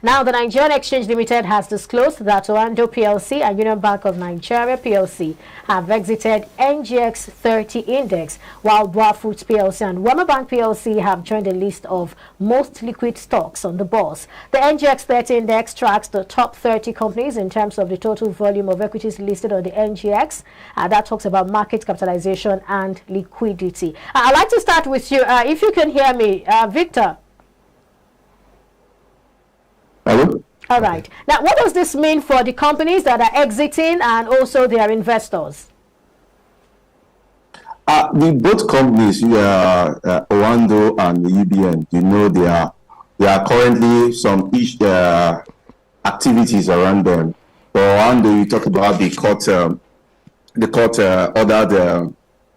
Now, the Nigerian Exchange Limited has disclosed that Oando PLC and Union Bank of Nigeria PLC have exited NGX 30 index, while Boa Foods PLC and Wema Bank PLC have joined the list of most liquid stocks on the bourse. The NGX 30 index tracks the top 30 companies in terms of the total volume of equities listed on the NGX. That talks about market capitalization and liquidity. I'd like to start with you. If you can hear me, Victor. Hello? All right. Now, what does this mean for the companies that are exiting and also their investors? Both companies, Oando and UBN, there are currently some activities around them. For Oando, you talk about the court ordered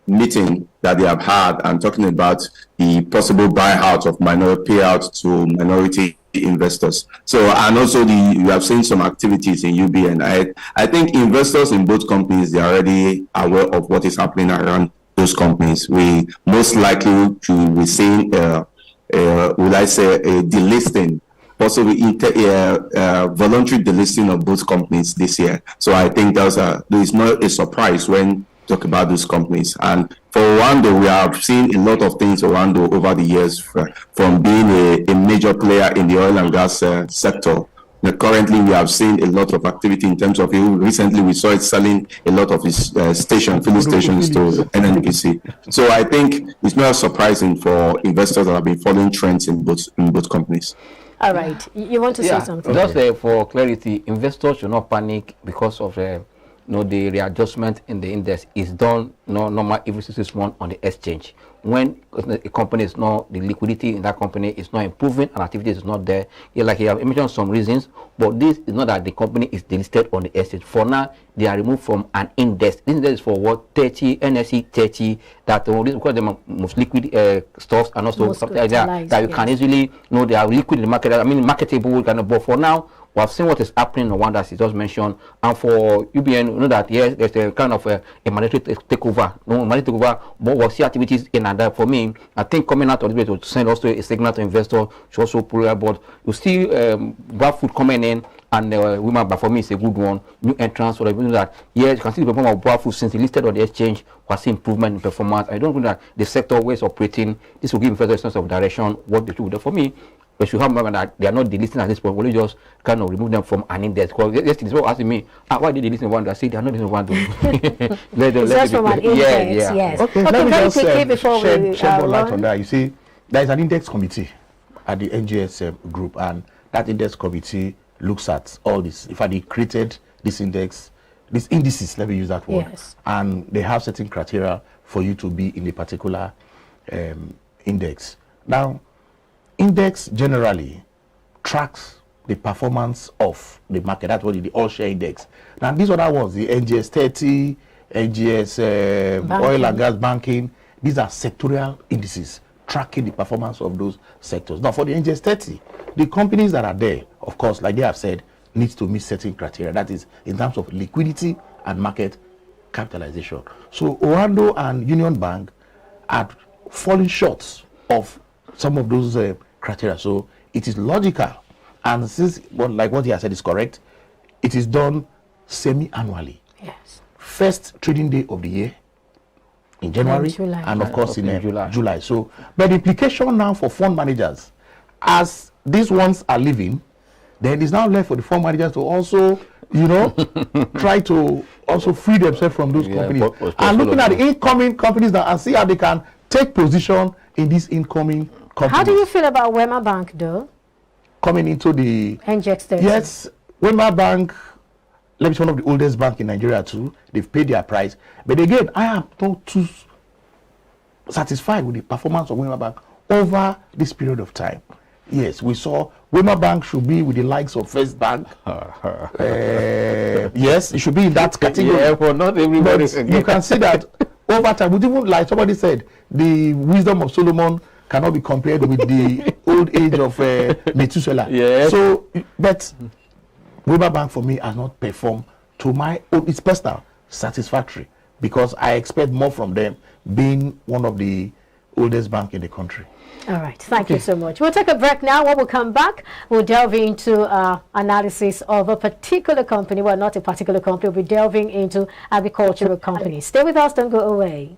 meeting that they have had and talking about the possible buyout of minority payout to minority investors. So, and also you have seen some activities in UBN. I think investors in both companies, they are already aware of what is happening around those companies. We most likely to be seeing would I say a delisting, possibly voluntary delisting of both companies this year. So I think there is not a surprise when talk about those companies. And for Oando, we have seen a lot of things Oando over the years, from being a major player in the oil and gas sector. Now, currently, we have seen a lot of activity in terms of, recently we saw it selling a lot of its filling stations to NNPC. So I think it's not surprising for investors that have been following trends in both companies. All right. You want to say something? Just for clarity, investors should not panic because of the readjustment in the index is done normal every 6 months on the exchange. When a company is not, the liquidity in that company is not improving and activity is not there. Like you have mentioned some reasons, but this is not that the company is delisted on the exchange. For now, they are removed from an index. This index is for what? 30, NSE 30, that because they are most liquid stocks and also something like that you can easily know they are liquid in the market. I mean, marketable kind of, but for now, we have seen what is happening in Rwanda, as you just mentioned, and for UBN, you know that yes, there's a kind of a mandatory takeover, but we'll see activities in and that. For me, I think coming out of this way to send also a signal to investors should also pull out. But you see, Boa Food coming in, and women, but for me, it's a good one. New entrance, so that yes, you can see the performance of Boa Food since it listed on the exchange. We see improvement in performance. I don't think that the sector ways operating. This will give investors a sense of direction what they should do. For me, we should have remember that they are not delisting at this point. We'll just kind of remove them from an index. Because yesterday, people asking me, why did they listen to one? I say they are not listening to one. Just from an index, yes. Okay, let me just shed more light on that. You see, there is an index committee at the NGS group, and that index committee looks at all this. In fact, they created this index, these indices, let me use that word, and they have certain criteria for you to be in a particular index. Now, index generally tracks the performance of the market. That's what the all share index. Now, these other ones, the NGS 30, NGS oil and gas banking, these are sectorial indices tracking the performance of those sectors. Now, for the NGS 30, the companies that are there, of course, like they have said, needs to meet certain criteria. That is in terms of liquidity and market capitalization. So Oando and Union Bank are falling short of some of those criteria. So it is logical, and since like what he has said is correct, it is done semi-annually. Yes. First trading day of the year in January, and of course in July. So, but the implication now for fund managers, as these ones are leaving, then it's now left for the fund managers to also, try to also free themselves from those companies. And looking at the incoming companies now and see how they can take position in these incoming companies. How do you feel about Wema Bank, though? Coming into the NGX 30. Yes, Wema Bank, let me say one of the oldest bank in Nigeria too. They've paid their price. But again, I am not too satisfied with the performance of Wema Bank over this period of time. Yes, we saw Wema Bank should be with the likes of First Bank. Yes, it should be in that category. Yeah, but not everybody. But you can see that over time, we even, like somebody said, the wisdom of Solomon cannot be compared with the old age of Methuselah. Yes. So, but Wema Bank for me has not performed to my own, it's personal, satisfactory, because I expect more from them, being one of the oldest bank in the country. All right, thank you so much. We'll take a break now. When we come back, we'll delve into analysis of a particular company. Well, not a particular company. We'll be delving into agricultural companies. Stay with us, don't go away.